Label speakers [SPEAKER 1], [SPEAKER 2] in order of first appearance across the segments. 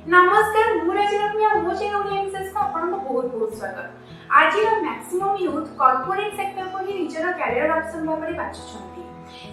[SPEAKER 1] नमस्कार मु राजलक्ष्मी आ मो चैनल ओडिया विशेष को आपन को बहुत बहुत स्वागत। आज मैक्सिमम यूथ कॉर्पोरेट सेक्टर को ही निजर कैरियर ऑप्शन भाबरे बाछुछंती।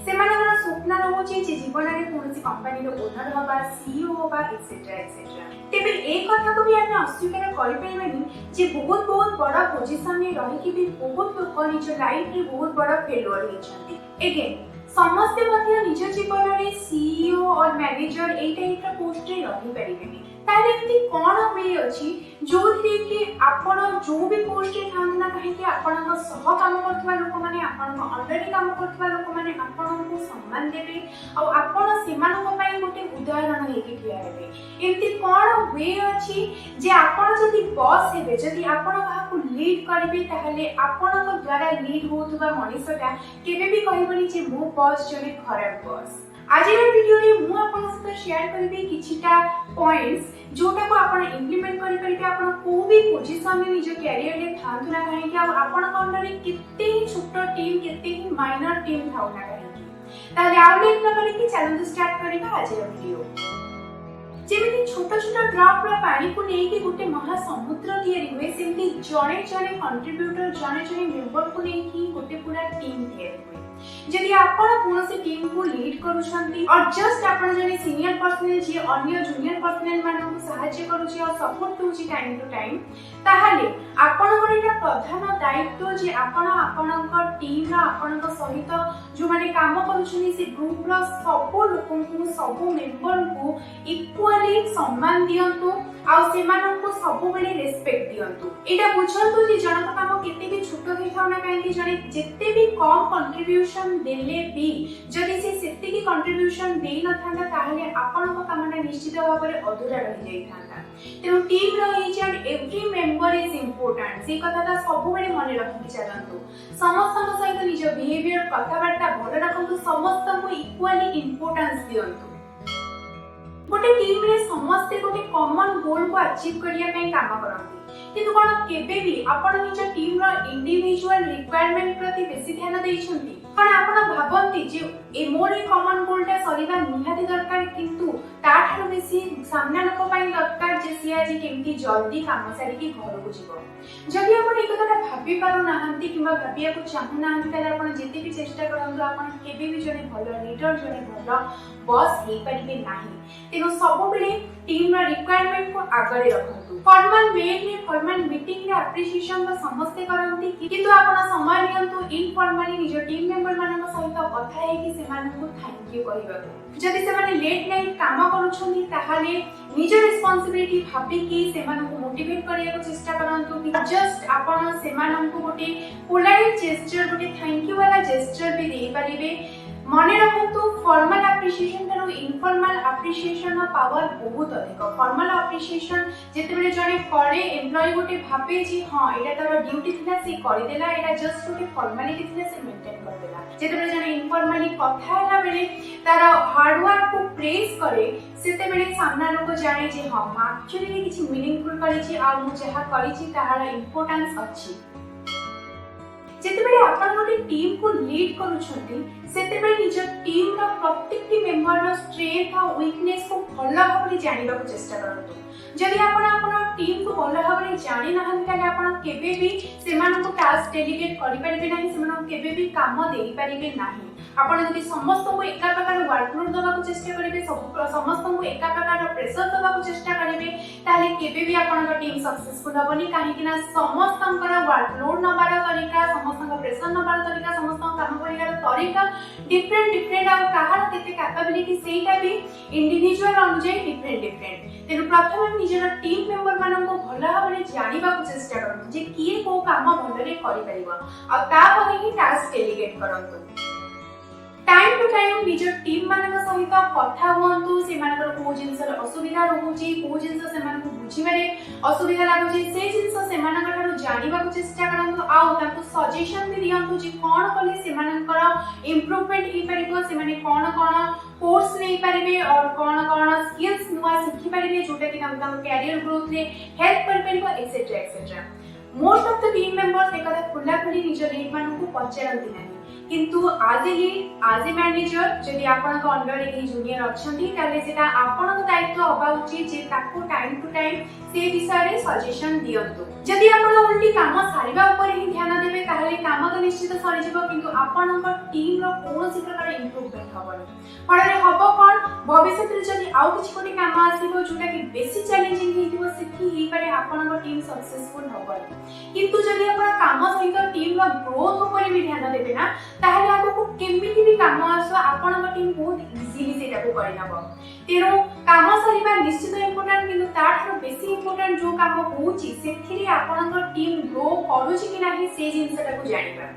[SPEAKER 1] सेमानकर स्वप्न रहउछि जे जीवन रे कोनोसी कंपनी रो ओनर होबा, सीईओ होबा एक्सेट्रा एक्सेट्रा। तेबे ए कथा को भी हम अस्वीकार करि परिबेनी जे बहुत बहुत बड़ा पोजीशन में रहि कि भी बहुत लोक निज लाइफ रे बहुत बड़ा फेलियर हेछंती। अगेन समस्ते मध्य निज जीवन रे सीईओ और मैनेजर ए टाइप रो पोस्ट रे रहि परिबेनी। ताले एमती कोन वे अछि जोथि कि आपण जो भी पोस्ट रे थान ना कहि कि आपण को सह काम करथवा लोक माने आपण को अंडर रे काम करथवा लोक माने आपण को सम्मान देबे और आपण सेमान को पई गोटे उदाहरण हेकि ठिया हेबे। एमती कोन वे अछि जे आपण जदि बॉस हेबे, जदि आपण काहा को लीड करबे ताहले आपण को द्वारा लीड होथवा मनिसटा केबे भी कहबनी जे मो बॉस जने खराब बॉस। आज वीडियो रे मु आपन सहित शेयर करबी किछिटा पॉइंट्स जोटा को आपण इंप्लीमेंट करि परिबे। आपण को भी पोजीशन में निज कैरियर रे थांतु ना काहे कि आपण अंडर रे किते ही छोटो टीम किते ही माइनर टीम थाउ ना काहे कि ताले आउ लेट न करि कि चैलेंज स्टार्ट करिबा आज वीडियो। जेमिति छोट छोट ड्रॉप रा पानी को नै कि गुटे महा समुद्र तयारी हुए, सेमति जणे जणे कंट्रीब्यूटर जणे जणे मेंबर को नै कि गुटे पूरा टीम तयारी हुए। जदि आपण कोनोसी टीम को लीड करूछंती और जस्ट आपण जने सीनियर पर्सनल जे अन्य जूनियर पर्सनल मानन को सहायता करूछि और सपोर्ट दोछि टाइम टू टाइम, ताहाले आपण गरेटा प्रधान दायित्व जे आपण टीम रा आपण सहित जो माने काम करूछनी से ग्रुप रा सब लोकन को सब मेंबर को इक्वली सम्मान दियंतु और सेमान को सब बेले रेस्पेक्ट दियंतु। एटा बुझंतु जे जनक काम केते भी छोट हे थाउ ना काहे कि जने जेते भी कम कंट्रीब्यूशन देले भी जदि से सेते की कंट्रीब्यूशन देई न थांदा ताहले आपण को कामना निश्चित भाबरे अधूरा रहि जाई थांदा। तेनु टीम रो each and every member is important. से कथाटा सब बेले मन रखि चलंतु। समस्त सहित निज बिहेवियर कथाबार्ता भल रखंतु, समस्त को इक्वली इंपोर्टेंस दियंतु। गोटे टीम रे समस्त गोटे कॉमन गोल को अचीव करिया पई काम करंती, किंतु कोन केबे भी आपण निज टीम रो इंडिविजुअल रिक्वायरमेंट प्रति बेसी ध्यान देइछंती। कोन आपण भाबंती जे ए मोर कॉमन गोलटा सरीबा निहाती दरकार, किंतु ताठार बेसी सामना लोक पई दरकार जे सिया जे केमती जल्दी काम सारी के घर को जिवो। जदि आपण ए कथाटा भाबी पारो नाहंती किबा भाबिया को चाहू नाहंती ताले आपण जेते भी चेष्टा करंतु आपण केबे भी जने भलो लीडर जने भलो बॉस हे परिबे नाही। तेनो सब बेले टीम रा रिक्वायरमेंट को आगरे रखंतु। फॉर्मल मेल रे फॉर्मल मीटिंग रे एप्रिसिएशन तो समस्त करंती, किंतु आपण समय नियंतु इनफॉर्मली निज टीम मेंबर मानन सहित कथा हे कि सेमान को थैंक यू कहिबाको। जदि सेमाने लेट नाइट काम करूछन्ती ताहाले निज रिस्पांसिबिलिटी भाबी कि सेमान को मोटिवेट करिया को चेष्टा करंतु कि जस्ट आपण सेमान को गोटे पोलाइट जेस्चर गोटे थैंक यू वाला जेस्चर भी देई परिबे। मने रखंतु फॉर्मल एप्रिसिएशन तारो इनफॉर्मल एप्रिसिएशन रो पावर बहुत अधिक। फॉर्मल एप्रिसिएशन जेते बेले जने करे एम्प्लॉय गोटे भाबे जी हां एटा तारो ड्यूटी थिला से करि देला, एटा जस्ट गोटे फॉर्मालिटी थिला से मेंटेन कर देला। जेते बेले जने इनफॉर्मली कथा हला बेले तारो हार्ड वर्क को प्रेज करे, सेते बेले सामना लोक जाने जे हां एक्चुअली किछि मीनिंगफुल करि छी आ मु जहा करि छी ताहार इंपोर्टेंस अछि। जेते बेले आपण गोटे टीम को लीड करूछंती सेते बेले निज टीम रा प्रत्येक मेंबर रा स्ट्रेंथ आ वीकनेस को भल भाबरे जानिबा को चेष्टा करंतु। जदि आपण टीम को भल भाबरे जानि नाहन ताले आपण केबे भी सेमान को टास्क डेलीगेट करि परिबे नाही, सेमान केबे भी काम देई परिबे नाही। आपण जदि समस्त को एका प्रकार वर्कलोड दबा को चेष्टा करिबे, समस्त को एका प्रकार प्रेशर दबा को चेष्टा करिबे, ताले केबे भी आपण टीम सक्सेसफुल होबनी। काहे कि ना समस्तंकर वर्कलोड नबार तरीका, समस्तंकर प्रेशर नबार तरीका, समस्त काम करियार तरीका डिफरेंट आ काहार केते कैपेबिलिटी सेटा भी इंडिविजुअल अनुसार डिफरेंट। तेनु प्रथम निजर टीम मेंबर मानन को भल भाबरे जानिबा को चेष्टा करंतु जे किए को काम भलरे करि परिबो आ ता परे ही टास्क डेलीगेट करंतु। टाइम टू टाइम निज टीम मानन सहित कथा हुअंतु, सेमानकर को जिंस असुविधा रहउची, को जिंस सेमान को बुझिबारे असुविधा लागुची, से जिंस सेमानकर थारु जानिबा को चेष्टा करंतु आ ताको सजेशन भी दियंतु जे कोन कले सेमानकर इंप्रूवमेंट हे परिबो, सेमाने कोन कोर्स नै परिबे और कोन स्किल्स नुवा सिखि परिबे जोटा कि ताको कैरियर ग्रोथ रे हेल्प कर परिबो etcetera etcetera. Most of the team members एकदा खुला खुली निज लीड मान को पचारंती नाही, किंतु आज ए लीड आज ए मैनेजर जदि आपन अंडर ए जूनियर अछंती ताले सेटा आपन दायित्व होबा उचित जे ताको टाइम टू टाइम से विषय रे सजेशन दियंतु। जदि आपन ओनली काम सारिबा ऊपर ही ध्यान देबे ताहले काम तो निश्चित सरि जिवो किंतु आपन टीम रो कोनोसी प्रकार इंप्रूवमेंट हबनी फଳରେ हबो कोन भविष्यत रे जदि आउ किछि कोटी काम आसीबो जोटा कि बेसी चैलेंजिंग हेतिबो सेठी ही पारे आपन टीम सक्सेसफुल हबनी। किंतु जदि आपन काम सहित टीम रो ग्रोथ ऊपर भी ध्यान देबे ना ताहले आपको केमिति भी काम आसो आपन टीम बहुत इजीली सेटा को करि नबो। तेरो काम सरिबा निश्चित इंपोर्टेंट किंतु ताठरो बेसी इंपोर्टेंट जो काम होउची सेथिरे आपन टीम ग्रो करूची कि नाही से जिंसटा को जानिबा।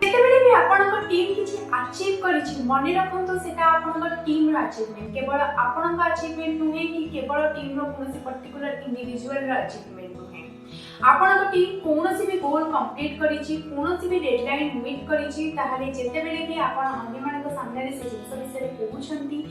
[SPEAKER 1] जेतेबेले भी आपन टीम किछि अचीव करिछि मने रखंतो सेटा आपन टीम रो अचीवमेंट केवल आपन अचीवमेंट नुहे कि केवल टीम रो कोनोसी पर्टिकुलर इंडिविजुअल रो अचीवमेंट नुहे। आपन टीम कोनोसी भी गोल कंप्लीट करिछि कोनोसी भी डेडलाइन मीट करिछि ताहाले जेतेबेले भी आपन अन्य मानक सामने रे से जिंस विषय रे कहउछंती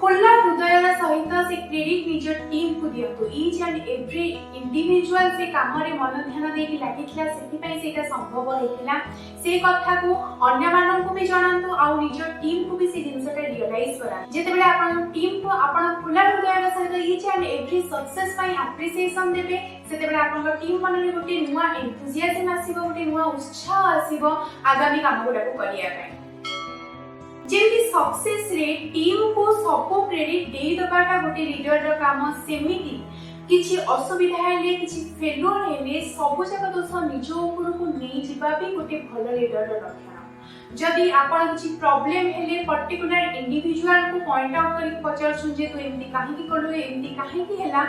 [SPEAKER 1] खुला हृदय सहित से क्रेडिट निज टीम को दियंतु। ईच एंड एवरी इंडिविजुअल से काम रे मन ध्यान देकी लागिथिला सेति पई सेटा संभव हेतिला से कथा को अन्य मानन को भी जणांतु आ निज टीम को भी से जिंसटा रियलाइज करा। जेतेबेले आपन टीम को आपन खुला हृदय सहित ईच एंड एवरी सक्सेस पई एप्रिसिएशन देबे सेतेबेले आपन टीम मन रे गोटे नुवा एंथुसियाज्म आसीबो गोटे नुवा उत्साह आसीबो आगामी काम गुडा को करिया पई। जेमि सक्सेस रे टीम को सबको क्रेडिट दे दबाटा गोटे लीडर रो काम सेमिति किछि असुविधा हेले किछि फेल्योर हेले सब जगह दोष निज ऊपर को नै जिबा भी गोटे भलो लीडर रो लक्षण। जदि आपण किछि प्रॉब्लम हेले पर्टिकुलर इंडिविजुअल को पॉइंट आउट करि पचारछु जे तू एमति काहे की कलु एमति काहे की हैला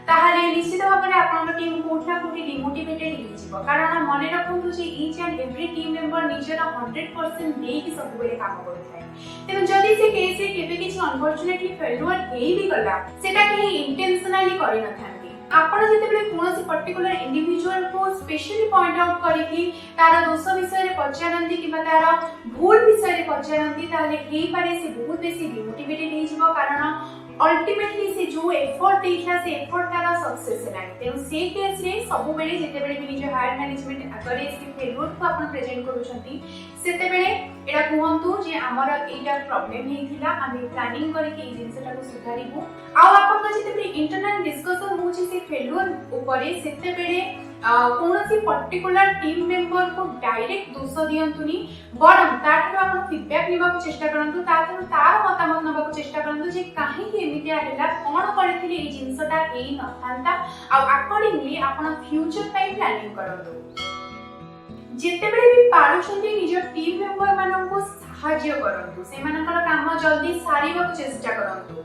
[SPEAKER 1] ताहाले निश्चित भाबरे आपन टीम कोठा कोठी डिमोटिवेटेड हि जिवो। कारण मने रखंतु जे each and every team member निजर 100% दे कि सब बेले काम करथाय। तेनु जदि से केसे केबे किछि अनफॉर्चूनेटली फेल्युअर हेई भी गला सेटा के इंटेंशनली करि नथांती। आपण जेतेबेले कोनोसी पर्टिकुलर इंडिविजुअल को स्पेशली पॉइंट आउट करिकि तार दोष विषय रे पचारंती किबा तार भूल विषय रे पचारंती ताले हेई पारे से बहुत बेसी डिमोटिवेटेड हि जिवो। कारण अल्टीमेटली से जो एफर्ट देखला से एफर्ट तारा सक्सेस हेलानी। तेनु से केस रे सब बेले जेतेबेले भी निज हायर मैनेजमेंट अगरे से फेल्युअर को आपण प्रेजेंट करूछंती सेतेबेले एडा कहंतु जे हमर एटा प्रॉब्लम हेथिला आमे प्लानिंग करके ए जिंसटा को सुधारिबो। आ आपण जेतेबेले इंटरनल डिस्कशन होछि से फेल्युअर ऊपरे सेतेबेले कोनोसी पर्टिकुलर टीम मेंबर को डायरेक्ट दोष दियंतुनी बरम ताठरो आपण फीडबैक लेबा को चेष्टा करंतु ताठरो तार मतामत नबा को चेष्टा करंतु जे काहे कि एमिति आलेला कोन करथिले ए जिंसटा एई नथांता आ अकॉर्डिंगली आपण फ्यूचर पई प्लानिंग करंतु। जेतेबेले भी पारुछंती निज टीम मेंबर मानन को साहाय्य करंतु से मानकर काम जल्दी सारिबा को चेष्टा करंतु।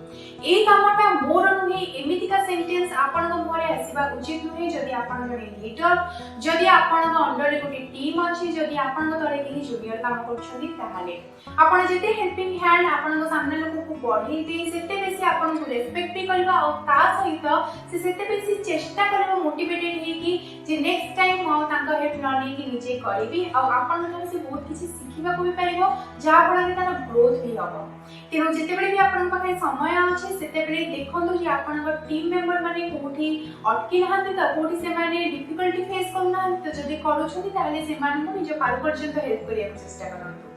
[SPEAKER 1] ए कामटा मोर नुहे एमिति का सेंटेंस आपण को मोरे आसीबा उचित नुहे। जदि आपण जने लीडर जदि आपण को अंडर रे गोटे टीम अछि जदि आपण को तळे केही जूनियर काम करछथि ताहाले आपण जेते हेल्पिंग हैंड आपण को सामने लोक को बढ़ेबे सेते बेसी आपण को रेस्पेक्ट भी करबा आ ता सहित से सेते बेसी चेष्टा करबा मोटिवेटेड हे कि जे नेक्स्ट टाइम आ तांका हेल्प न नै कि निजे करबी आ आपण जने से बहुत किछि सिखिबा को भी पाइबो जा फଳରେ तार ग्रोथ भी हबो। तेनु जेतेबेले भी आपण पाखे समय अछि सेतेबेले देखंतु जे आपनक टीम मेंबर माने कोठी अटकी नहांते त कोठी से माने डिफिकल्टी फेस करना त जदि करूछथि ताले से माने को निज पार पर्यंत हेल्प करिया चेष्टा करंतु।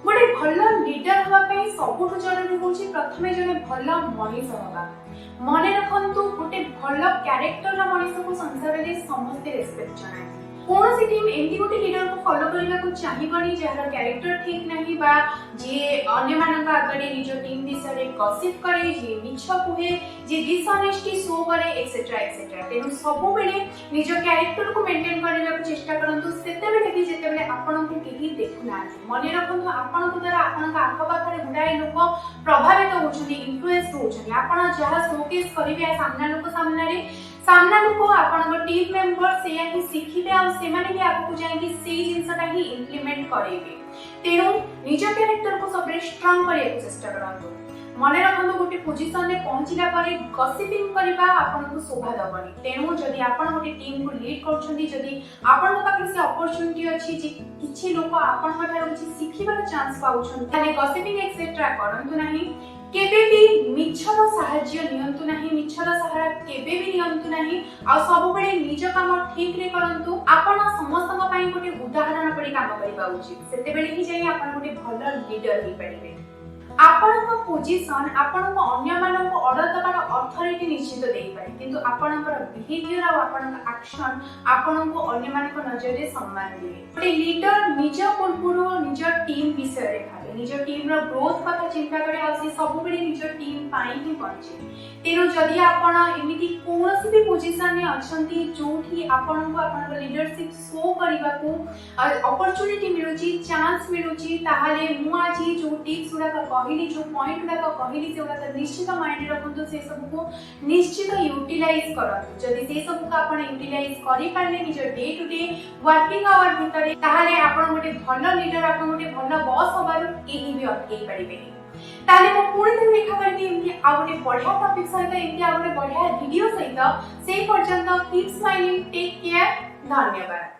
[SPEAKER 1] गोटे भलो लीडर हवा पई सबुठु जरूरी होछि प्रथमे जने भलो मनीष हवा। मने रखंतु गोटे भलो कैरेक्टर रा मनीष को संसार रे समस्त रेस्पेक्ट जनाय। कोनोसी टीम एंटी गोटे लीडर को फॉलो करला को चाहिबनी जहार कैरेक्टर ठीक नाही बा जे अन्य मानक आगरे निज टीम विषय गॉसिप करे जे मिछ कुहे जे डिसऑनेस्टी शो करे एक्सेट्रा एक्सेट्रा। तेनु सब बेले निज कैरेक्टर को मेंटेन करला को चेष्टा करंतु सेते बेले कि जेते बेले आपन को केही देखुना मने रखंतु आपन को द्वारा आपन का आख पाखरे गुडाई लोक प्रभावित होछथि इन्फ्लुएंस होछथि। आपन जहा शोकेस करिवे सामना लोक आपन टीम मेंबर से ही सिखिबे आ से माने भी आपको जाय से जिंसटा ही इंप्लीमेंट करेबे। तेनु निज कैरेक्टर को सबरे स्ट्रांग करिया को चेष्टा करंतु। मने रखंतु गोटे पोजीशन रे पहुंचिला परे गॉसिपिंग करबा आपन को शोभा दबनी। तेनु जदि आपन गोटे टीम को लीड करछथि जदि आपन पाखरे से अपॉर्चुनिटी अछि जे किछि लोक आपन ठारो किछि सिखिबार चांस पाउछन ताले गॉसिपिंग एक्सेट्रा करंतु नाही। केबे भी मिछर साहाय्य नियंतु नाही, मिछर सहारा केबे भी नियंतु नाही आ सब बेले निज काम ठीक रे करंतु। आपण समस्त पई गोटे उदाहरण पड़ी काम करबा उचित, सेते बेले ही जाई आपण गोटे भल लीडर ही परिबे। आपणक पोजीशन आपणक अन्य मानक ऑर्डर दबार अथॉरिटी निश्चित देई पारे, किंतु आपणकर बिहेवियर आ आपणक एक्शन आपणक अन्य मानक नजर रे सम्मान दिए। गोटे लीडर निज पूर्वरु निज टीम विषय रे भाबे, निज टीम रो ग्रोथ कथा चिंता करे आ से सब बेले निज टीम पाई ही पहुंचे। तेनु जदि आपण एमिति कोनोसी भी पोजीशन रे अछंती जोठी आपणक आपणक लीडरशिप शो करबा को अपॉर्चुनिटी मिलुची, चांस मिलुची, ताहाले मु आजी जो टिप्स गुडा कहली, जो पॉइंट गुडा कहली से गुडा निश्चित माइंड रखंतु, से सब को निश्चित यूटिलाइज करंतु। जदि से सब को आपण यूटिलाइज करि पारले निज day to day working hour भितरे, ताहाले आपण गोटे भलो लीडर, आपण गोटे भलो बॉस होबारु केही भी अटकेई परिबेनी। ताले मो पुणी दिन देखा करबी एमती आ गोटे बढ़िया टॉपिक सहित, एमती आ गोटे बढ़िया वीडियो सहित। से पर्यंत कीप स्माइलिंग, टेक केयर, धन्यवाद।